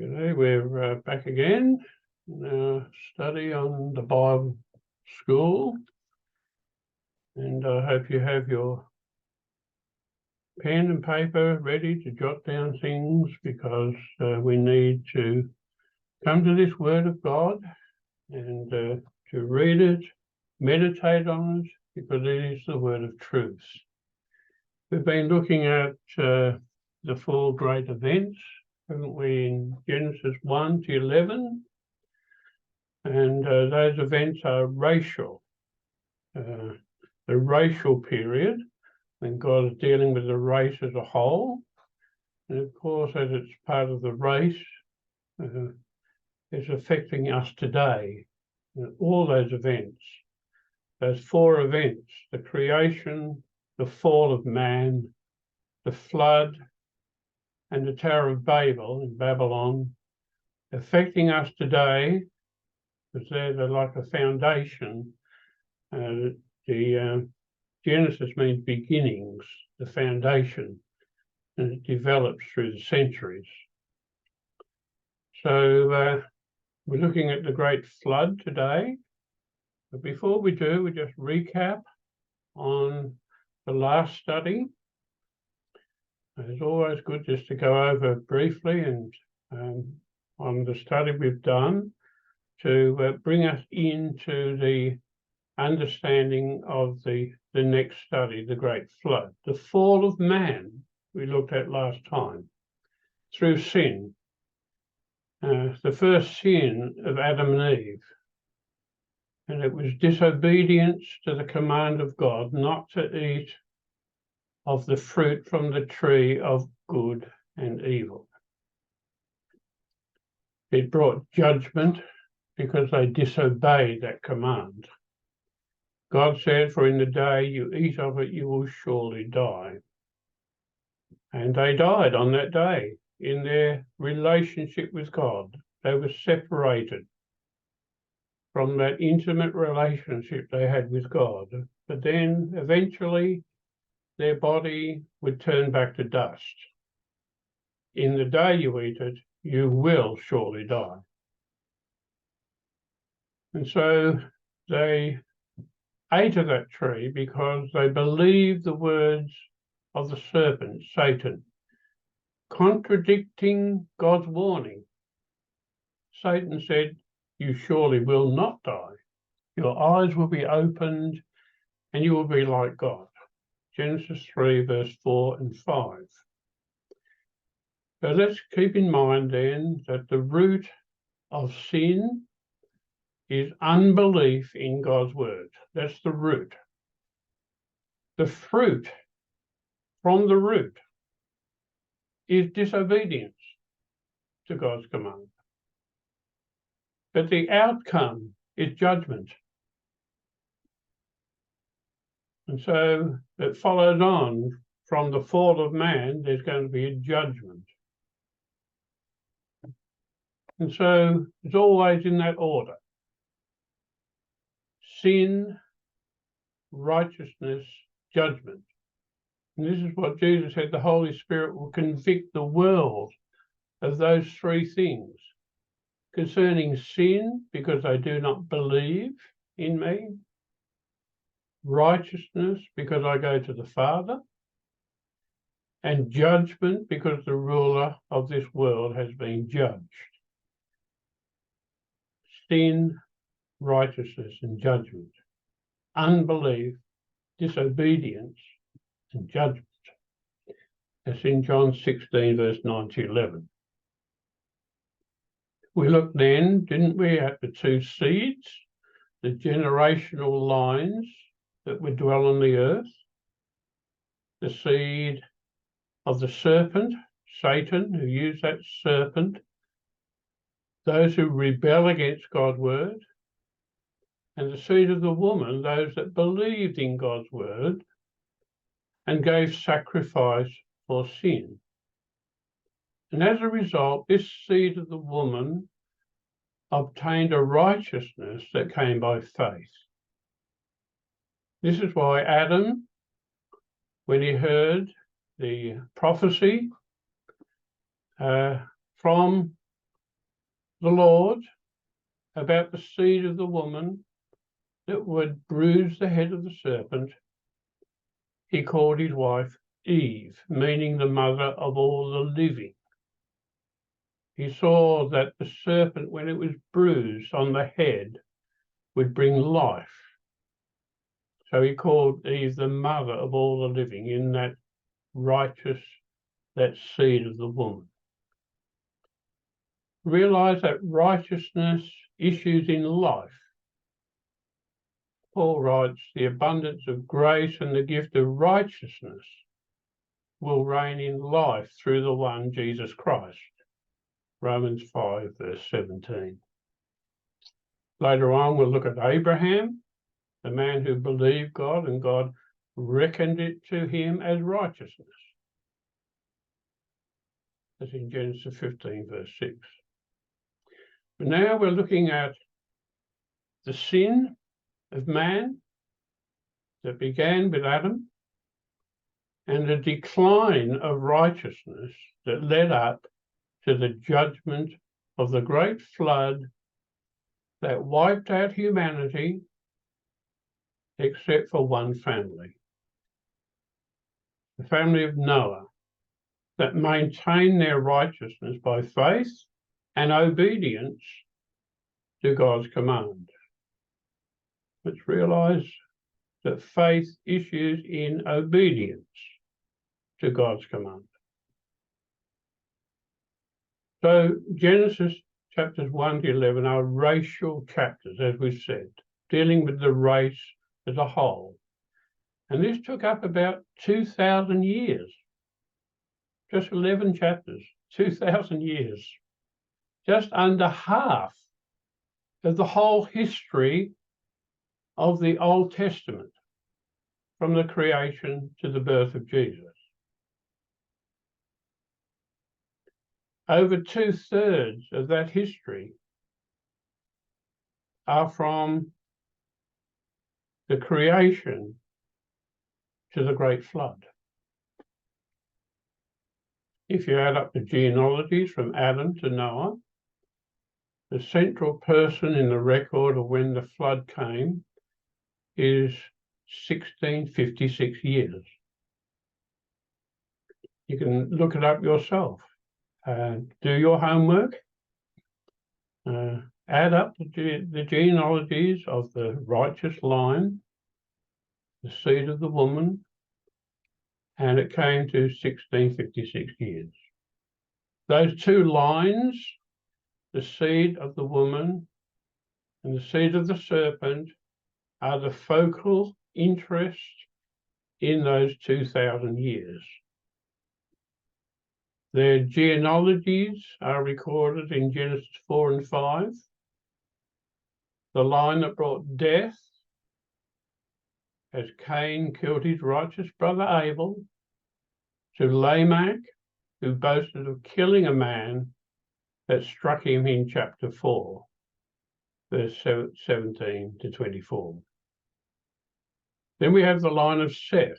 G'day, we're back again in our study on the Bible School, and I hope you have your pen and paper ready to jot down things, because we need to come to this Word of God and to read it, meditate on it, because it is the Word of truth. We've been looking at the four great events, haven't we, in Genesis 1 to 11, and those events are racial. The racial period, when God is dealing with the race as a whole, and of course, as it's part of the race, is affecting us today. All those events, those four events: the creation, the fall of man, the flood, and the Tower of Babel in Babylon, affecting us today, because they're like a foundation. The Genesis means beginnings, the foundation, and it develops through the centuries. So we're looking at the Great Flood today. But before we do, we just recap on the last study. It's always good just to go over briefly and on the study we've done to bring us into the understanding of the next study, the Great Flood. The fall of man we looked at last time through sin. The first sin of Adam and Eve, and it was disobedience to the command of God not to eat of the fruit from the tree of good and evil. It brought judgment because they disobeyed that command. God said, "For in the day you eat of it, you will surely die." And they died on that day in their relationship with God. They were separated from that intimate relationship they had with God. But then eventually their body would turn back to dust. In the day you eat it, you will surely die. And so they ate of that tree because they believed the words of the serpent, Satan, contradicting God's warning. Satan said, "You surely will not die. Your eyes will be opened and you will be like God." Genesis 3, verse 4 and 5. So let's keep in mind then that the root of sin is unbelief in God's word. That's the root. The fruit from the root is disobedience to God's command. But the outcome is judgment. And so it follows on from the fall of man, there's going to be a judgment. And so it's always in that order: sin, righteousness, judgment. And this is what Jesus said: the Holy Spirit will convict the world of those three things. Concerning sin, because they do not believe in me; righteousness, because I go to the Father; and judgment, because the ruler of this world has been judged. Sin, righteousness, and judgment. Unbelief, disobedience, and judgment. That's in John 16, verse 9 to 11. We looked then, didn't we, at the two seeds, the generational lines that would dwell on the earth. The seed of the serpent, Satan, who used that serpent, those who rebel against God's word, and the seed of the woman, those that believed in God's word and gave sacrifice for sin. And as a result, this seed of the woman obtained a righteousness that came by faith. This is why Adam, when he heard the prophecy from the Lord about the seed of the woman that would bruise the head of the serpent, he called his wife Eve, meaning the mother of all the living. He saw that the serpent, when it was bruised on the head, would bring life. So he called Eve the mother of all the living, in that seed of the woman. Realize that righteousness issues in life. Paul writes, the abundance of grace and the gift of righteousness will reign in life through the one Jesus Christ. Romans 5, verse 17. Later on, we'll look at Abraham, the man who believed God, and God reckoned it to him as righteousness. That's in Genesis 15, verse 6. But now we're looking at the sin of man that began with Adam, and the decline of righteousness that led up to the judgment of the great flood that wiped out humanity except for one family, the family of Noah, that maintained their righteousness by faith and obedience to God's command. Let's realize that faith issues in obedience to God's command. So Genesis chapters 1 to 11 are racial chapters, as we've said, dealing with the race as a whole. And this took up about 2,000 years. Just 11 chapters, 2,000 years. Just under half of the whole history of the Old Testament, from the creation to the birth of Jesus. Over 2/3 of that history are from the creation to the great flood. If you add up the genealogies from Adam to Noah, the central person in the record of when the flood came is 1656 years. You can look it up yourself. Do your homework. Add up the genealogies of the righteous line, the seed of the woman, and it came to 1656 years. Those two lines, the seed of the woman and the seed of the serpent, are the focal interest in those 2,000 years. Their genealogies are recorded in Genesis 4 and 5. The line that brought death, as Cain killed his righteous brother Abel, to Lamech, who boasted of killing a man that struck him in chapter 4, verse 17 to 24. Then we have the line of Seth,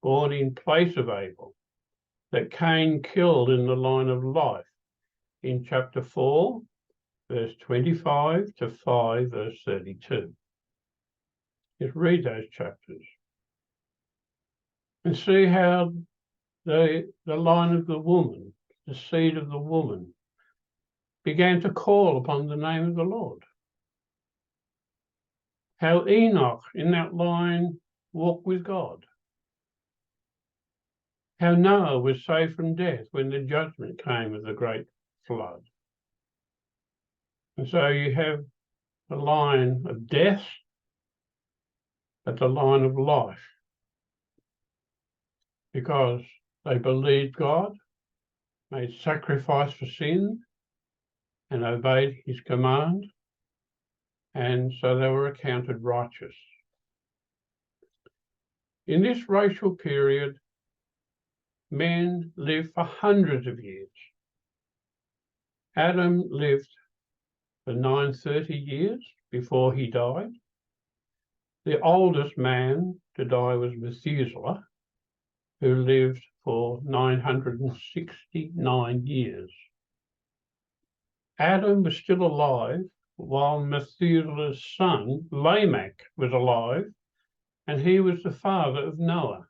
born in place of Abel, that Cain killed in the line of life in chapter 4, verse 25 to 5, verse 32. Just read those chapters and see how the line of the woman, the seed of the woman, began to call upon the name of the Lord. How Enoch in that line walked with God. How Noah was saved from death when the judgment came of the great flood. And so you have the line of death, but the line of life, because they believed God, made sacrifice for sin, and obeyed his command, and so they were accounted righteous. In this racial period, men lived for hundreds of years. Adam lived for 930 years before he died. The oldest man to die was Methuselah, who lived for 969 years. Adam was still alive while Methuselah's son, Lamech, was alive, and he was the father of Noah.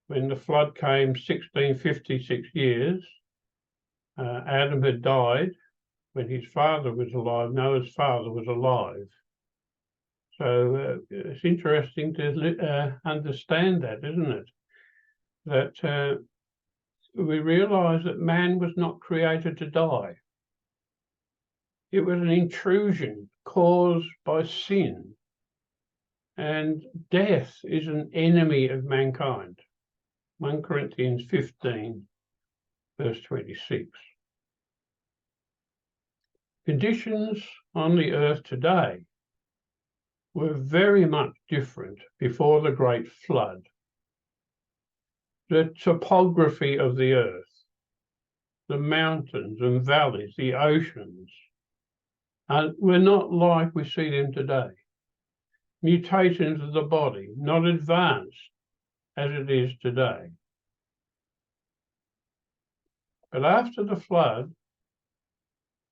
When the flood came 1656 years, Adam had died. When his father was alive, Noah's father was alive. So it's interesting to understand that, isn't it? That we realize that man was not created to die. It was an intrusion caused by sin. And death is an enemy of mankind. 1 Corinthians 15, verse 26. Conditions on the earth today were very much different before the Great Flood. The topography of the earth, the mountains and valleys, the oceans, were not like we see them today. Mutations of the body, not advanced as it is today. But after the flood,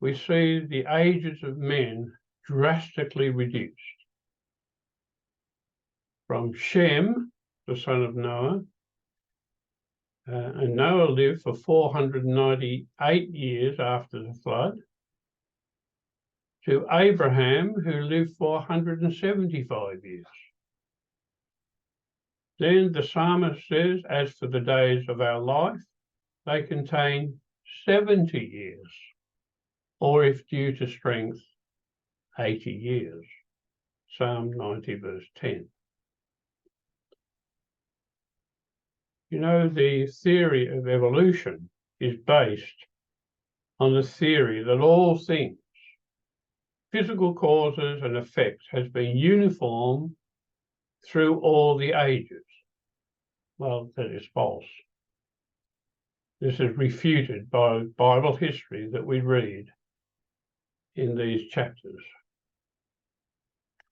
we see the ages of men drastically reduced. From Shem, the son of Noah, and Noah lived for 498 years after the flood, to Abraham, who lived for 175 years. Then the psalmist says, as for the days of our life, they contain 70 years, or if due to strength, 80 years. Psalm 90, verse 10. You know, the theory of evolution is based on the theory that all things, physical causes and effects, has been uniform through all the ages. Well, that is false. This is refuted by Bible history that we read in these chapters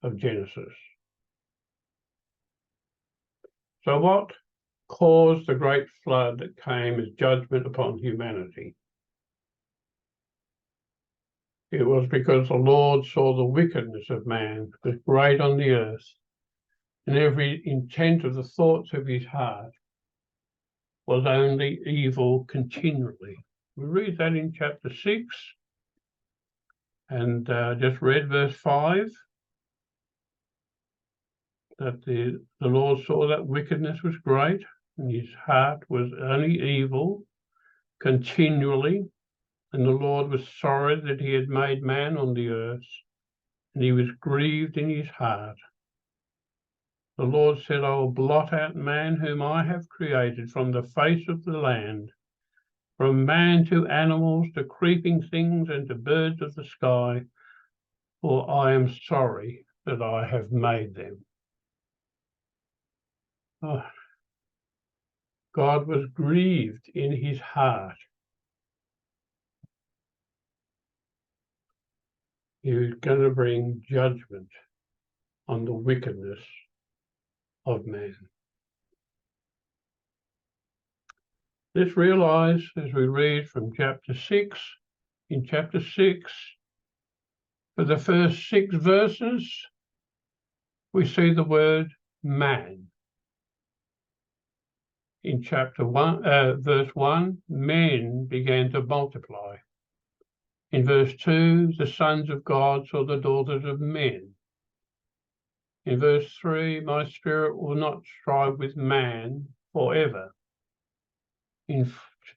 of Genesis. So what caused the great flood that came as judgment upon humanity? It was because the Lord saw the wickedness of man was great on the earth, and every intent of the thoughts of his heart was only evil continually. We read that in chapter 6, and just read verse 5, that the Lord saw that wickedness was great, and his heart was only evil continually, and the Lord was sorry that he had made man on the earth, and he was grieved in his heart. The Lord said, I will blot out man whom I have created from the face of the land, from man to animals, to creeping things, and to birds of the sky, for I am sorry that I have made them. Oh, God was grieved in his heart. He was going to bring judgment on the wickedness of man. Let's realize, as we read from chapter 6, in chapter 6, for the first 6 verses, we see the word man. In chapter 1, verse 1, men began to multiply. In verse 2, the sons of God saw the daughters of men. In verse 3, my spirit will not strive with man forever. In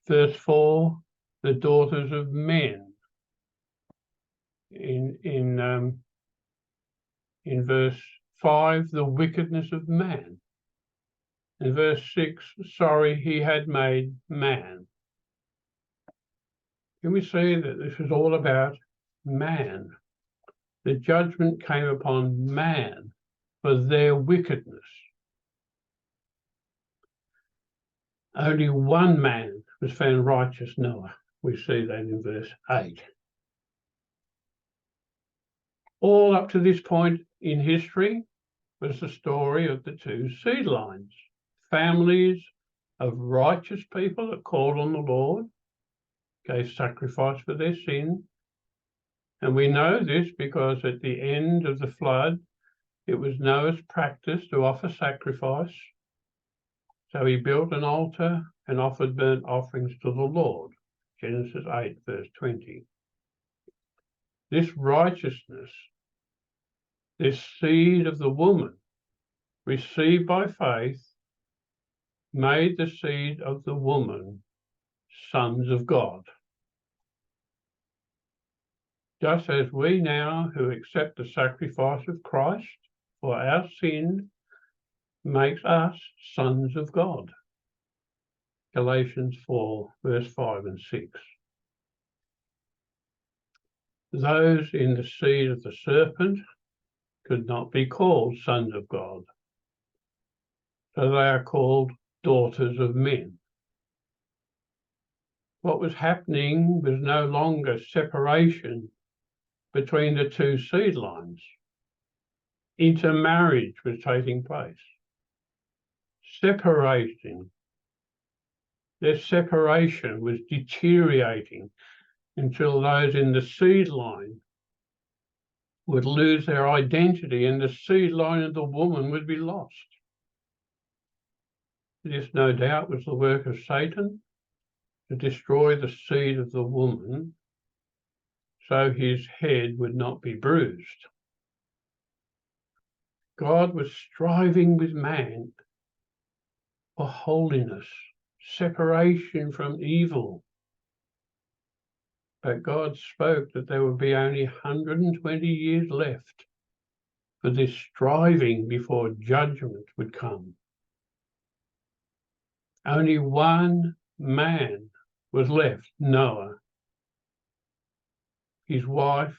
verse 4, the daughters of men. In verse 5, the wickedness of man. In verse 6, sorry he had made man. Can we see that this is all about man? The judgment came upon man for their wickedness. Only one man was found righteous, Noah. We see that in verse 8. All up to this point in history was the story of the 2 seed lines, families of righteous people that called on the Lord, gave sacrifice for their sin. And we know this because at the end of the flood, it was Noah's practice to offer sacrifice. So he built an altar and offered burnt offerings to the Lord. Genesis 8, verse 20. This righteousness, this seed of the woman, received by faith, made the seed of the woman sons of God. Just as we now, who accept the sacrifice of Christ for our sin, makes us sons of God. Galatians 4, verse 5 and 6. Those in the seed of the serpent could not be called sons of God, so they are called daughters of men. What was happening was no longer separation between the two seed lines. Intermarriage was taking place. Their separation was deteriorating until those in the seed line would lose their identity and the seed line of the woman would be lost. This, no doubt, was the work of Satan to destroy the seed of the woman so his head would not be bruised. God was striving with man for holiness, separation from evil. But God spoke that there would be only 120 years left for this striving before judgment would come. Only one man was left, Noah, his wife,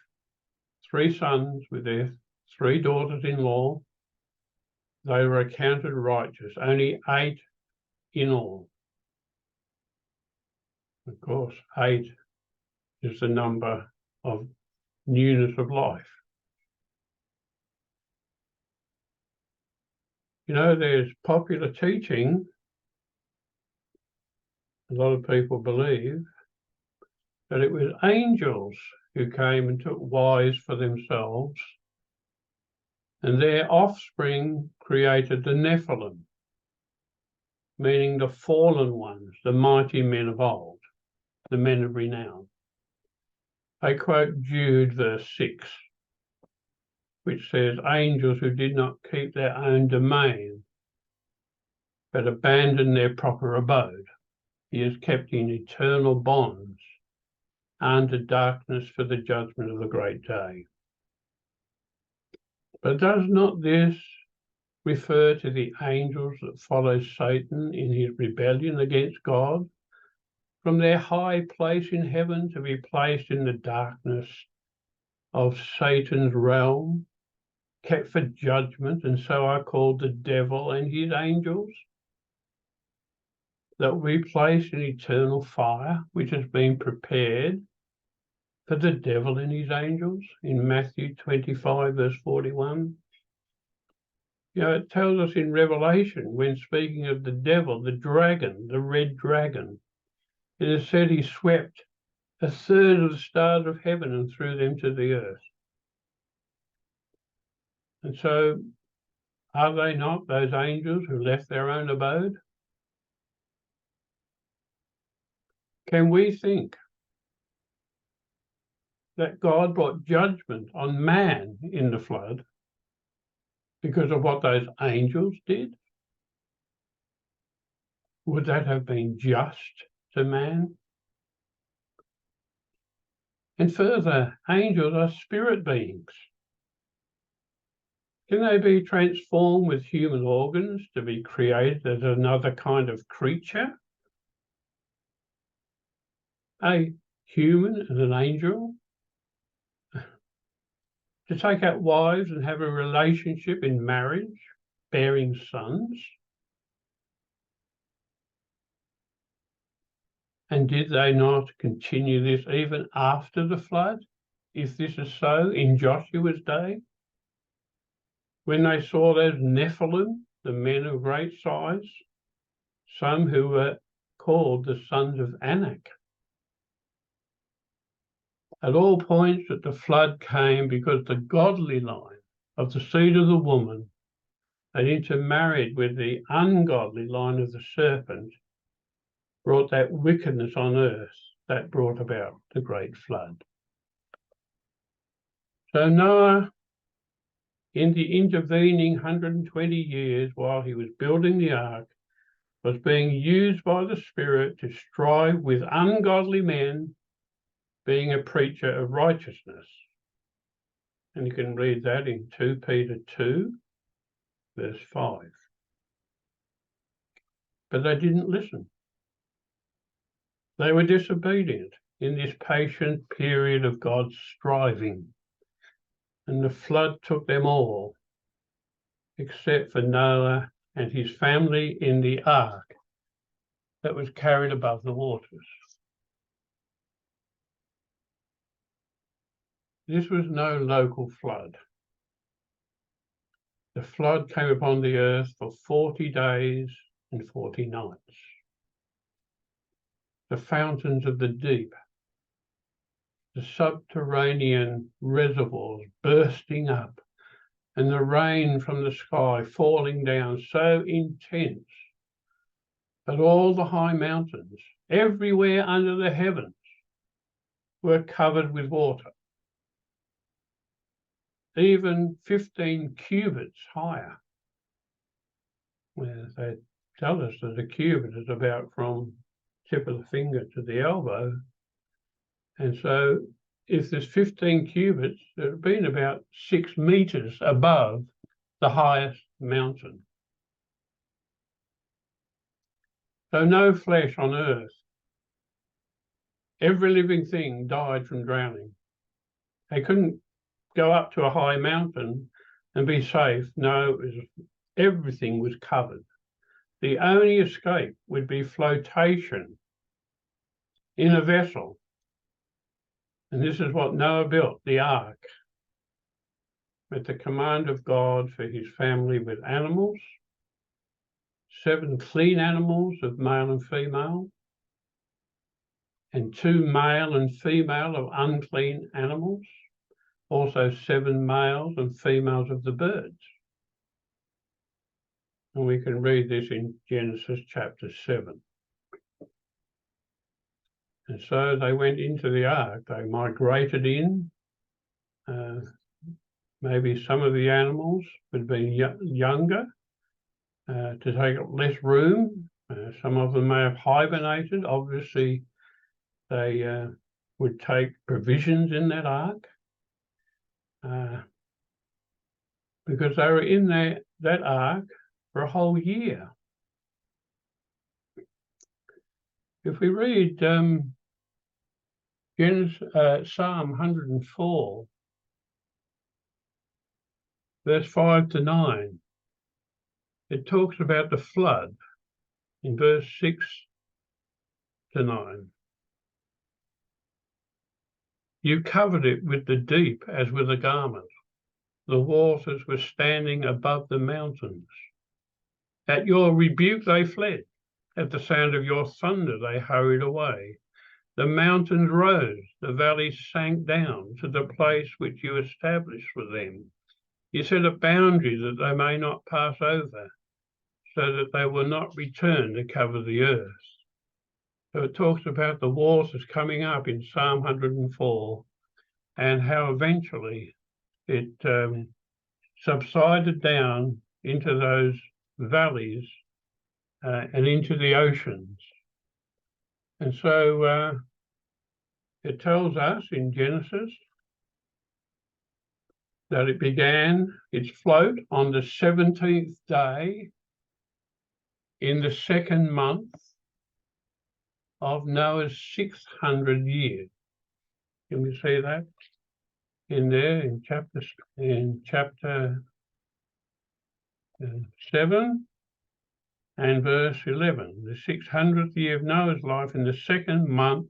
3 sons with their 3 daughters-in-law. They were accounted righteous, only 8 in all. Of course, 8 is the number of newness of life. You know, there's popular teaching, a lot of people believe, that it was angels who came and took wives for themselves, and their offspring created the Nephilim, meaning the fallen ones, the mighty men of old, the men of renown. They quote Jude verse 6, which says, angels who did not keep their own domain, but abandoned their proper abode. He is kept in eternal bonds under darkness for the judgment of the great day. But does not this refer to the angels that follow Satan in his rebellion against God, from their high place in heaven to be placed in the darkness of Satan's realm, kept for judgment, and so are called the devil and his angels, that we place in eternal fire, which has been prepared for the devil and his angels, in Matthew 25, verse 41. You know, it tells us in Revelation, when speaking of the devil, the dragon, the red dragon, it is said he swept 1/3 of the stars of heaven and threw them to the earth. And so, are they not those angels who left their own abode? Can we think that God brought judgment on man in the flood because of what those angels did? Would that have been just to man? And further, angels are spirit beings. Can they be transformed with human organs to be created as another kind of creature? A human and an angel? To take out wives and have a relationship in marriage, bearing sons? And did they not continue this even after the flood, if this is so, in Joshua's day? When they saw those Nephilim, the men of great size, some who were called the sons of Anak. At all points that the flood came because the godly line of the seed of the woman had intermarried with the ungodly line of the serpent, brought that wickedness on earth that brought about the great flood. So Noah, in the intervening 120 years while he was building the ark, was being used by the Spirit to strive with ungodly men, being a preacher of righteousness. And you can read that in 2 Peter 2, verse 5. But they didn't listen. They were disobedient in this patient period of God's striving. And the flood took them all, except for Noah and his family in the ark that was carried above the waters. This was no local flood. The flood came upon the earth for 40 days and 40 nights. The fountains of the deep, the subterranean reservoirs bursting up, and the rain from the sky falling down so intense that all the high mountains, everywhere under the heavens, were covered with water, even 15 cubits higher. Well, they tell us that a cubit is about from tip of the finger to the elbow. And so if there's 15 cubits, it would have been about 6 meters above the highest mountain. So no flesh on earth. Every living thing died from drowning. They couldn't go up to a high mountain and be safe. No, everything was covered. The only escape would be flotation in a vessel. And this is what Noah built, the ark, with the command of God for his family with animals, 7 clean animals of male and female, and 2 male and female of unclean animals, also 7 males and females of the birds. And we can read this in Genesis chapter 7. And so they went into the ark. They migrated in. Maybe some of the animals would be younger to take up less room. Some of them may have hibernated. Obviously, they would take provisions in that ark because they were in that ark for a whole year. If we read Psalm 104, verse 5 to 9, it talks about the flood in verse 6 to 9. You covered it with the deep as with a garment. The waters were standing above the mountains. At your rebuke they fled. At the sound of your thunder they hurried away. The mountains rose, the valleys sank down to the place which you established for them. You set a boundary that they may not pass over, so that they will not return to cover the earth. So it talks about the waters coming up in Psalm 104 and how eventually it subsided down into those valleys and into the oceans. And so it tells us in Genesis that it began its float on the 17th day in the 2nd month of Noah's 600 years. Can we see that in there in chapter 7 and verse 11? The 600th year of Noah's life in the 2nd month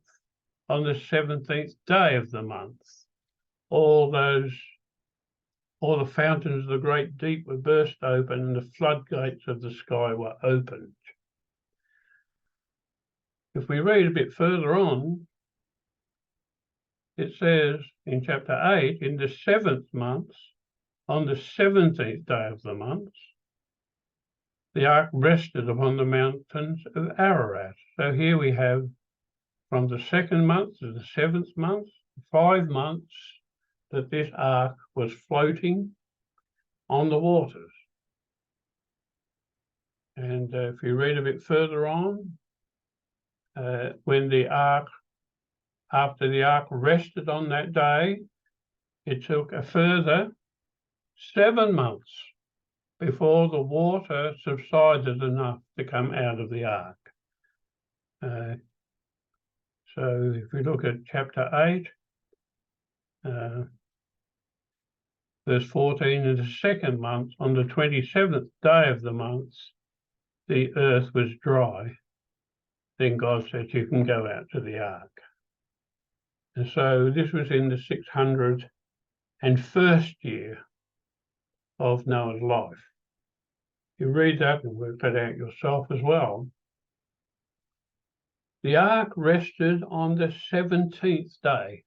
on the 17th day of the month. All the fountains of the great deep were burst open and the floodgates of the sky were opened. If we read a bit further on, it says in chapter 8, in the 7th month, on the 17th day of the month, the ark rested upon the mountains of Ararat. So here we have from the 2nd month to the 7th month, 5 months that this ark was floating on the waters. And if you read a bit further on, when the ark, after the ark rested on that day, it took a further 7 months before the water subsided enough to come out of the ark. So if we look at chapter 8, verse 14, in the 2nd month, on the 27th day of the month, the earth was dry. Then God said, you can go out to the ark. And so this was in the 601st year of Noah's life. You read that and work that out yourself as well. The ark rested on the 17th day.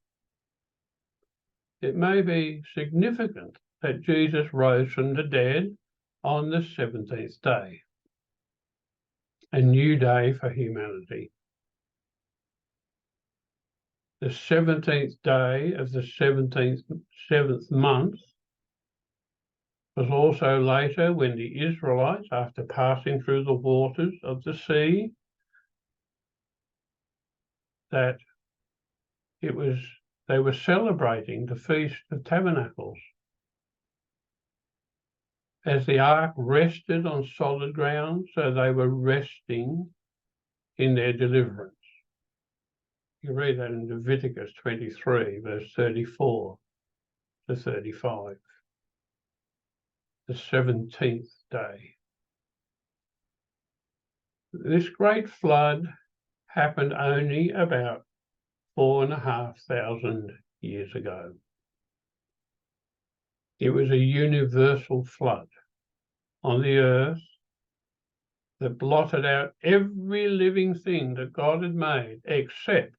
It may be significant that Jesus rose from the dead on the 17th day, a new day for humanity. The 17th day of the 7th month was also later when the Israelites, after passing through the waters of the sea, that they were celebrating the Feast of Tabernacles. As the ark rested on solid ground, so they were resting in their deliverance. You read that in Leviticus 23, verse 34 to 35. The 17th day. This great flood happened only about 4,500 years ago. It was a universal flood on the earth that blotted out every living thing that God had made except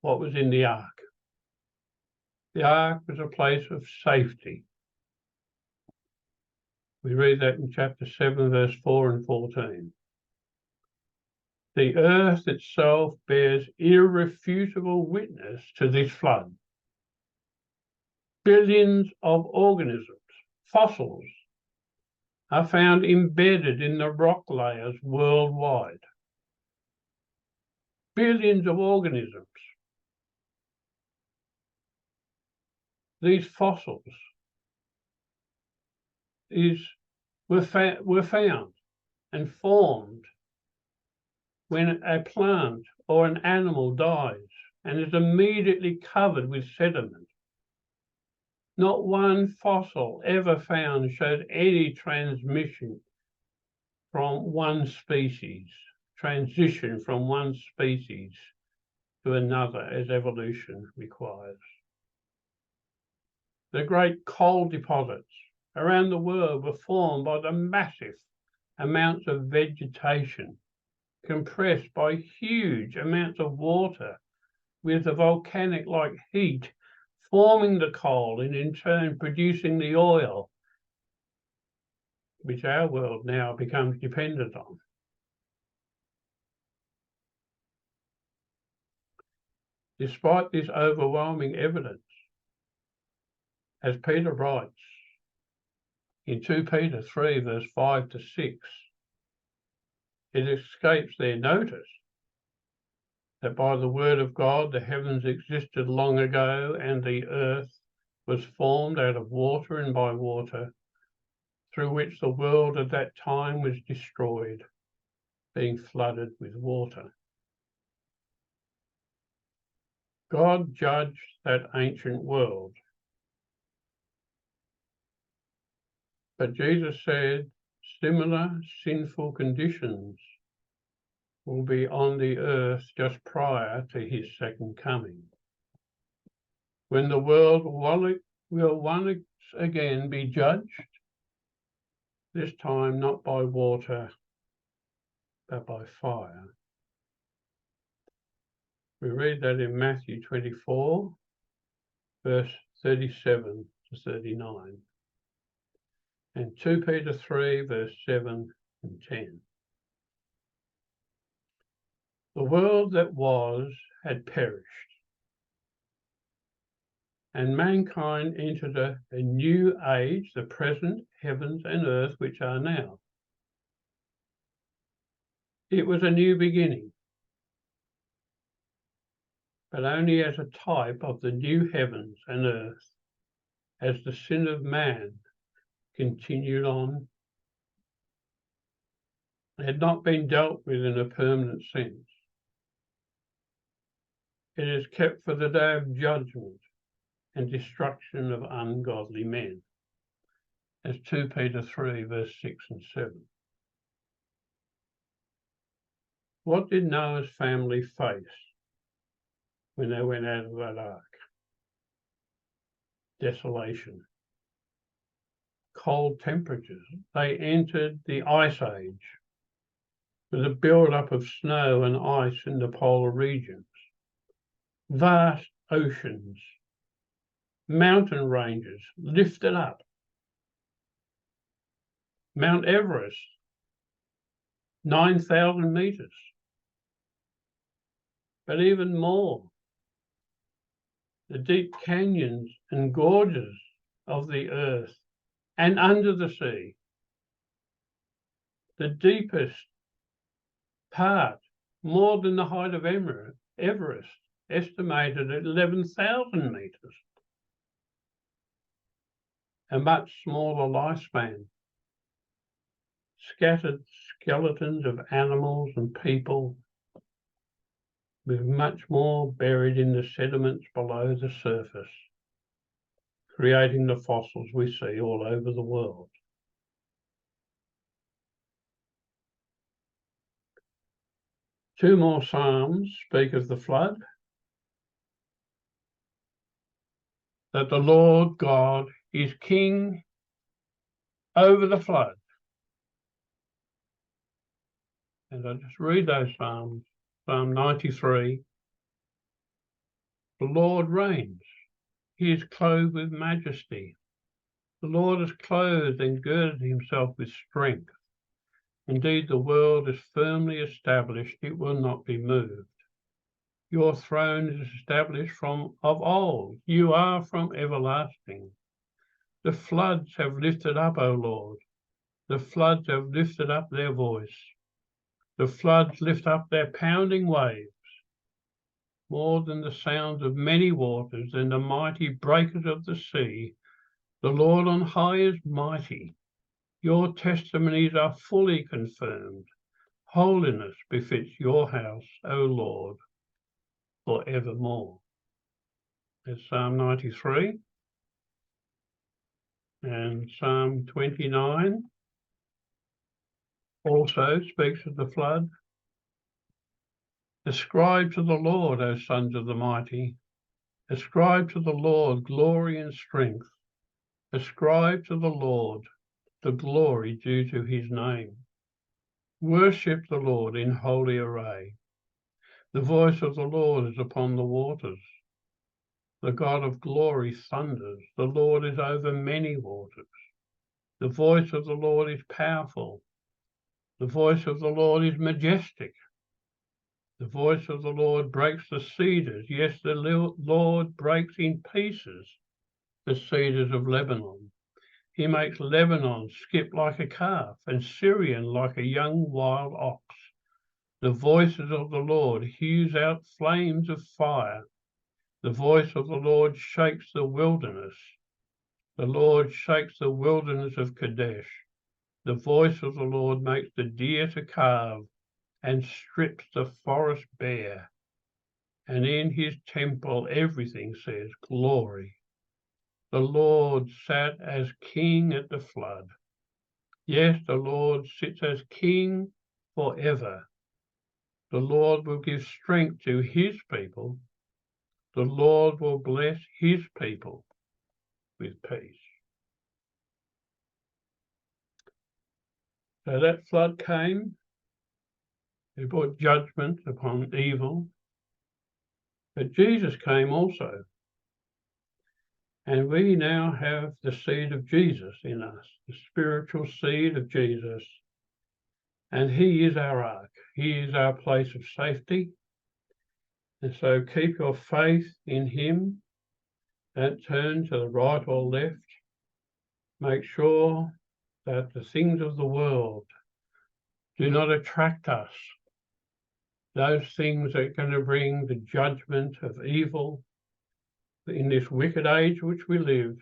what was in the ark. The ark was a place of safety. We read that in chapter 7, verse 4 and 14. The earth itself bears irrefutable witness to this flood. Billions of organisms, fossils, are found embedded in the rock layers worldwide. Billions of organisms. These fossils were found and formed when a plant or an animal dies and is immediately covered with sediment. Not one fossil ever found shows any transmission from one species, transition from one species to another as evolution requires. The great coal deposits around the world were formed by the massive amounts of vegetation compressed by huge amounts of water with the volcanic-like heat forming the coal and in turn producing the oil, which our world now becomes dependent on. Despite this overwhelming evidence, as Peter writes in 2 Peter 3, verse 5 to 6, it escapes their notice that by the word of God the heavens existed long ago and the earth was formed out of water and by water, through which the world at that time was destroyed, being flooded with water. God judged that ancient world. But Jesus said similar sinful conditions will be on the earth just prior to his second coming, when the world will once again be judged, this time not by water, but by fire. We read that in Matthew 24, verse 37 to 39. And 2 Peter 3, verse 7 and 10. The world that was had perished, and mankind entered a new age, the present heavens and earth which are now. It was a new beginning, but only as a type of the new heavens and earth, as the sin of man continued on. It had not been dealt with in a permanent sense. It is kept for the day of judgment and destruction of ungodly men, as 2 Peter 3, verse 6 and 7. What did Noah's family face when they went out of that ark? Desolation, cold temperatures. They entered the ice age with a build-up of snow and ice in the polar regions, vast oceans, mountain ranges lifted up. Mount Everest, 9,000 meters. But even more, the deep canyons and gorges of the earth and under the sea. The deepest part, more than the height of Everest, estimated at 11,000 meters. A much smaller lifespan. Scattered skeletons of animals and people, with much more buried in the sediments below the surface, creating the fossils we see all over the world. Two more Psalms speak of the flood, that the Lord God is king over the flood. And I just read those Psalms. Psalm 93, the Lord reigns. He is clothed with majesty. The Lord is clothed and girded himself with strength. Indeed, the world is firmly established. It will not be moved. Your throne is established from of old. You are from everlasting. The floods have lifted up, O Lord. The floods have lifted up their voice. The floods lift up their pounding waves, more than the sounds of many waters and the mighty breakers of the sea. The Lord on high is mighty. Your testimonies are fully confirmed. Holiness befits your house, O Lord, forevermore. That's Psalm 93. And Psalm 29 also speaks of the flood. Ascribe to the Lord, O sons of the mighty. Ascribe to the Lord glory and strength. Ascribe to the Lord the glory due to his name. Worship the Lord in holy array. The voice of the Lord is upon the waters. The God of glory thunders. The Lord is over many waters. The voice of the Lord is powerful. The voice of the Lord is majestic. The voice of the Lord breaks the cedars. Yes, the Lord breaks in pieces the cedars of Lebanon. He makes Lebanon skip like a calf and Syrian like a young wild ox. The voices of the Lord hews out flames of fire. The voice of the Lord shakes the wilderness. The Lord shakes the wilderness of Kadesh. The voice of the Lord makes the deer to calve and strips the forest bare. And in his temple everything says glory. The Lord sat as king at the flood. Yes, the Lord sits as king forever. The Lord will give strength to his people. The Lord will bless his people with peace. So that flood came. It brought judgment upon evil. But Jesus came also. And we now have the seed of Jesus in us, the spiritual seed of Jesus. And he is our ark. He is our place of safety. And so keep your faith in him. Don't turn to the right or left. Make sure that the things of the world do not attract us. Those things are going to bring the judgment of evil in this wicked age which we live.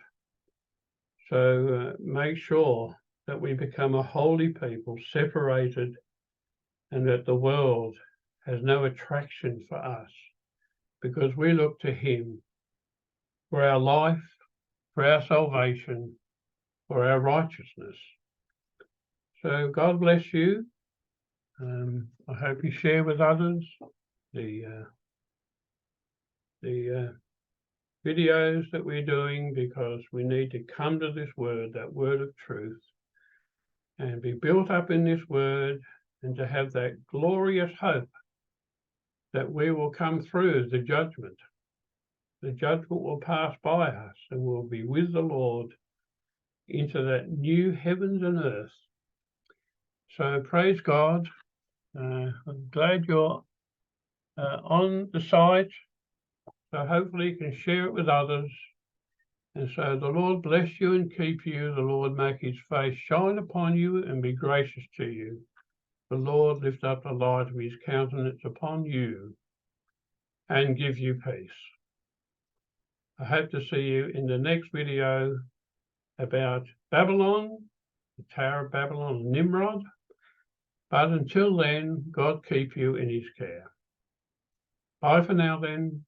So make sure that we become a holy people, separated, and that the world has no attraction for us, because we look to him for our life, for our salvation, for our righteousness. So God bless you. I hope you share with others the videos that we're doing, because we need to come to this word, that word of truth, and be built up in this word, and to have that glorious hope that we will come through the judgment. The judgment will pass by us, and we'll be with the Lord into that new heavens and earth. So praise God. I'm glad you're on the site. So hopefully you can share it with others. And so the Lord bless you and keep you. The Lord make his face shine upon you and be gracious to you. The Lord lift up the light of his countenance upon you and give you peace. I hope to see you in the next video about Babylon, the Tower of Babylon, Nimrod. But until then, God keep you in his care. Bye for now then.